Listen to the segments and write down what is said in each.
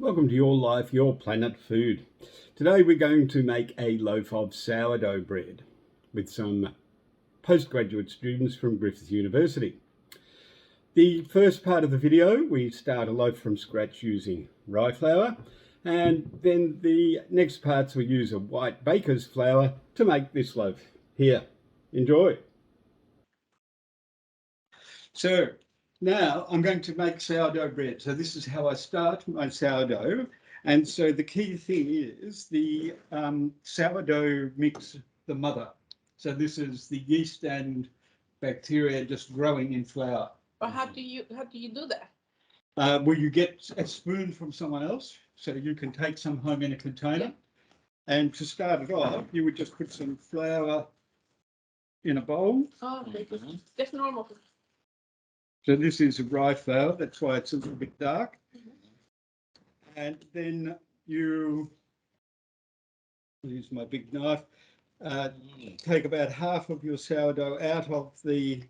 Welcome to Your Life, Your Planet Food. Today we're going to make a loaf of sourdough bread with some postgraduate students from Griffith University. The first part of the video, we start a loaf from scratch using rye flour, and then the next parts we use a white baker's flour to make this loaf. Here, enjoy. So now I'm going to make sourdough bread. So this is how I start my sourdough. And so the key thing is the sourdough mix the mother. So this is the yeast and bacteria just growing in flour. But how do you do that? Well, you get a spoon from someone else, so you can take some home in a container. Yeah. And to start it off, you would just put some flour in a bowl. Oh, that's normal. So this is rye flour, that's why it's a little bit dark. And then you use my big knife, take about half of your sourdough out of the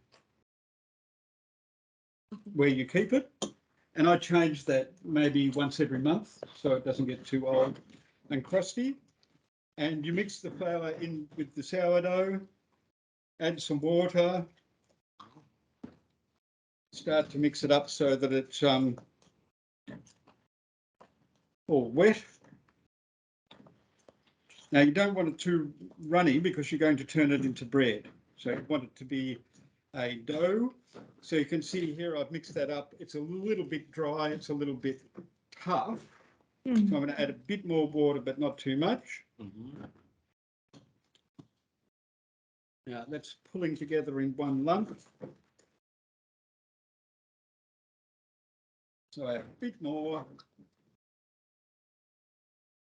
where you keep it. And I change that maybe once every month so it doesn't get too old and crusty. And you mix the flour in with the sourdough, add some water, start to mix it up so that it's all wet. Now you don't want it too runny because you're going to turn it into bread. So you want it to be a dough. So you can see here I've mixed that up. It's a little bit dry, it's a little bit tough. So I'm going to add a bit more water but not too much. Now that's pulling together in one lump. So I have a bit more.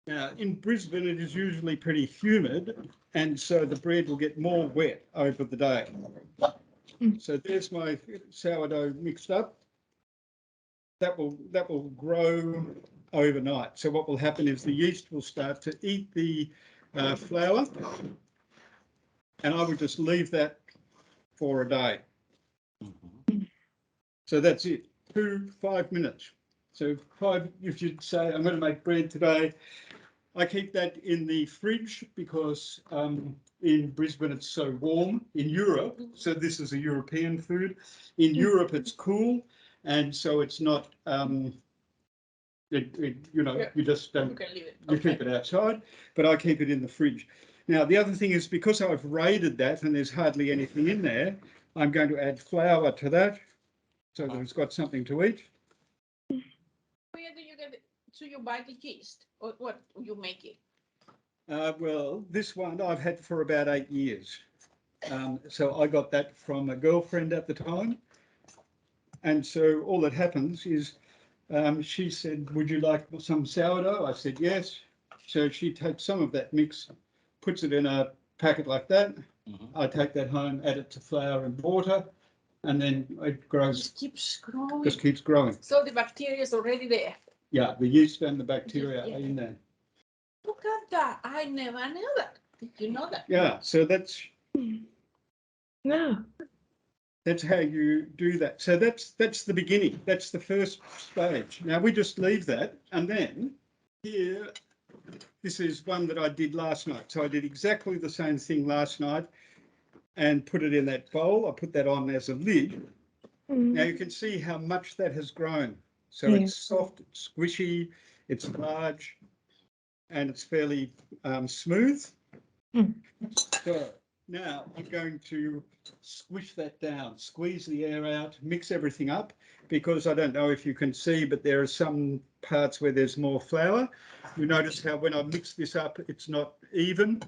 Now in Brisbane it is usually pretty humid, and so the bread will get more wet over the day. So there's my sourdough mixed up. That will grow overnight. So what will happen is the yeast will start to eat the flour, and I will just leave that for a day. So that's it. 5 minutes. So if you say I'm going to make bread today, I keep that in the fridge because in Brisbane it's so warm. In Europe, so this is a European food. In Europe it's cool, and so it's not. You just don't. You can leave it. You keep it outside, but I keep it in the fridge. Now the other thing is because I've raided that and there's hardly anything in there, I'm going to add flour to that, so that it's got something to eat. Where do you get it? So you buy the yeast, or what you make it? Well, this one I've had for about 8 years. So I got that from a girlfriend at the time. And so all that happens is she said, would you like some sourdough? I said, yes. So she takes some of that mix, puts it in a packet like that. I take that home, add it to flour and water, and then it grows. It keeps growing. Just keeps growing. So the bacteria is already there. Yeah, the yeast and the bacteria are in there. Look at that. I never knew that. Did you know that? Yeah, so that's No. that's how you do that. So that's the beginning. That's the first stage. Now we just leave that, and then here, this is one that I did last night. So I did exactly the same thing last night and put it in that bowl. I put that on as a lid. Now you can see how much that has grown. So it's soft, it's squishy, it's large, and it's fairly smooth. So now I'm going to squish that down, squeeze the air out, mix everything up, because I don't know if you can see, but there are some parts where there's more flour. You notice how when I mix this up, it's not even,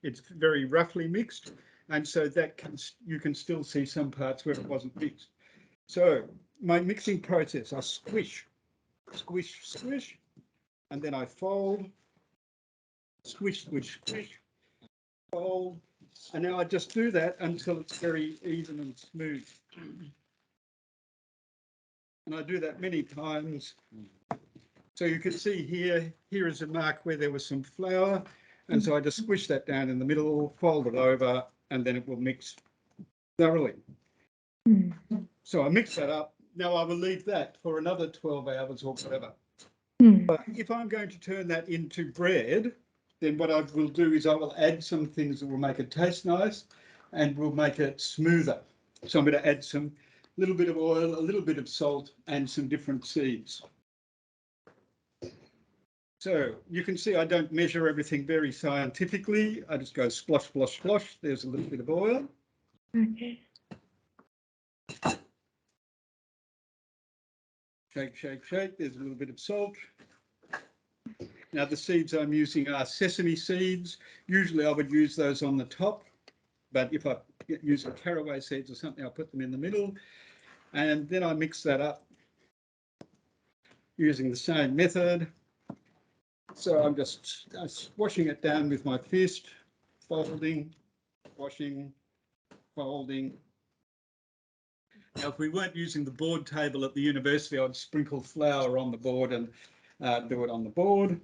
it's very roughly mixed. And so you can still see some parts where it wasn't mixed. So my mixing process, I squish, squish, squish, and then I fold, squish, squish, squish, fold, and now I just do that until it's very even and smooth. And I do that many times. So you can see here is a mark where there was some flour, and so I just squish that down in the middle, fold it over, and then it will mix thoroughly. So I mix that up. Now I will leave that for another 12 hours or whatever. But if I'm going to turn that into bread, then what I will do is I will add some things that will make it taste nice and will make it smoother. So I'm going to add some little bit of oil, a little bit of salt and some different seeds. So you can see I don't measure everything very scientifically. I just go splosh, splosh, splosh. There's a little bit of oil. Okay. Shake, shake, shake. There's a little bit of salt. Now the seeds I'm using are sesame seeds. Usually I would use those on the top, but if I use caraway seeds or something, I'll put them in the middle. And then I mix that up using the same method. So I'm just washing it down with my fist, folding, washing, folding. Now, if we weren't using the board table at the university, I'd sprinkle flour on the board and do it on the board.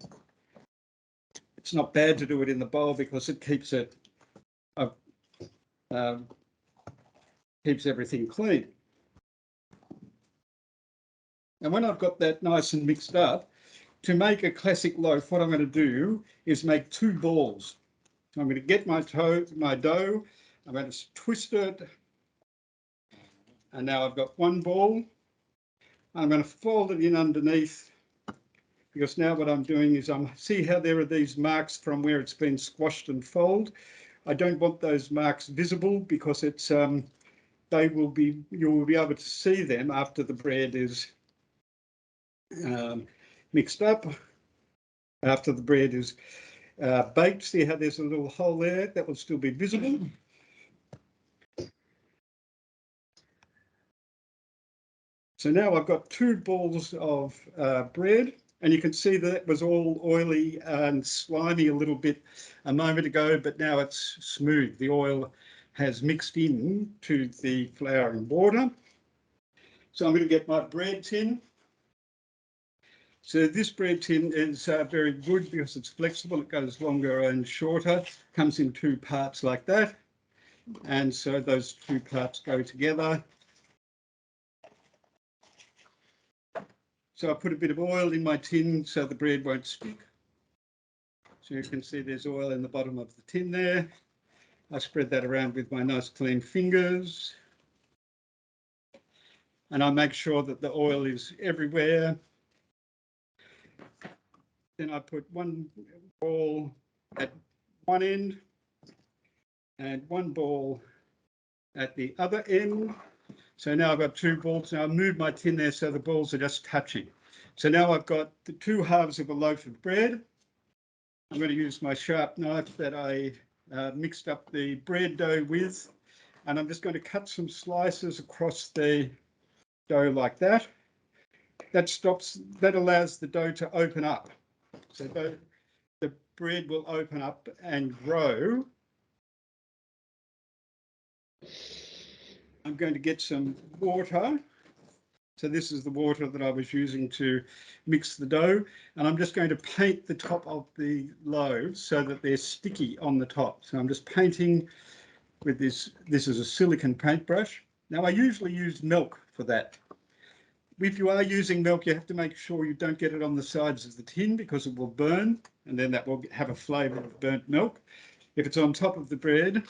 It's not bad to do it in the bowl because it keeps it keeps everything clean. And when I've got that nice and mixed up, to make a classic loaf, what I'm going to do is make two balls. So I'm going to get my dough, I'm going to twist it, and now I've got one ball. I'm going to fold it in underneath, because now what I'm doing is see how there are these marks from where it's been squashed and folded. I don't want those marks visible because it's you will be able to see them after the bread is mixed up, after the bread is baked. See how there's a little hole there? That will still be visible. So now I've got two balls of bread, and you can see that it was all oily and slimy a little bit a moment ago, but now it's smooth. The oil has mixed in to the flour and water. So I'm going to get my bread tin. So this bread tin is very good because it's flexible. It goes longer and shorter, comes in two parts like that. And so those two parts go together. So I put a bit of oil in my tin so the bread won't stick. So you can see there's oil in the bottom of the tin there. I spread that around with my nice clean fingers. And I make sure that the oil is everywhere. Then I put one ball at one end and one ball at the other end. So now I've got two balls. Now I move my tin there so the balls are just touching. So now I've got the two halves of a loaf of bread. I'm going to use my sharp knife that I mixed up the bread dough with, and I'm just going to cut some slices across the dough like that. That allows the dough to open up. So the bread will open up and grow. I'm going to get some water. So this is the water that I was using to mix the dough. And I'm just going to paint the top of the loaves so that they're sticky on the top. So I'm just painting with this. This is a silicone paintbrush. Now I usually use milk for that. If you are using milk, you have to make sure you don't get it on the sides of the tin because it will burn, and then that will have a flavour of burnt milk. If it's on top of the bread.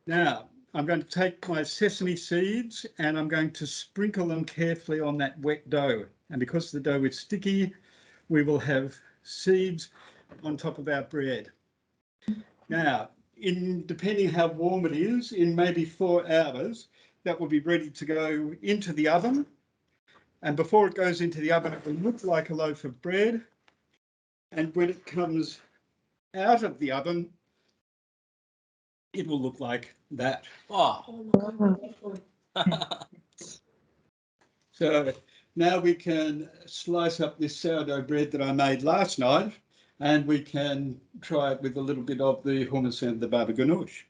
Now, I'm going to take my sesame seeds and I'm going to sprinkle them carefully on that wet dough. And because the dough is sticky, we will have seeds on top of our bread. Now, depending how warm it is, in maybe 4 hours, that will be ready to go into the oven. And before it goes into the oven, it will look like a loaf of bread. And when it comes out of the oven, it will look like that. Oh. So now we can slice up this sourdough bread that I made last night, and we can try it with a little bit of the hummus and the baba ganoush.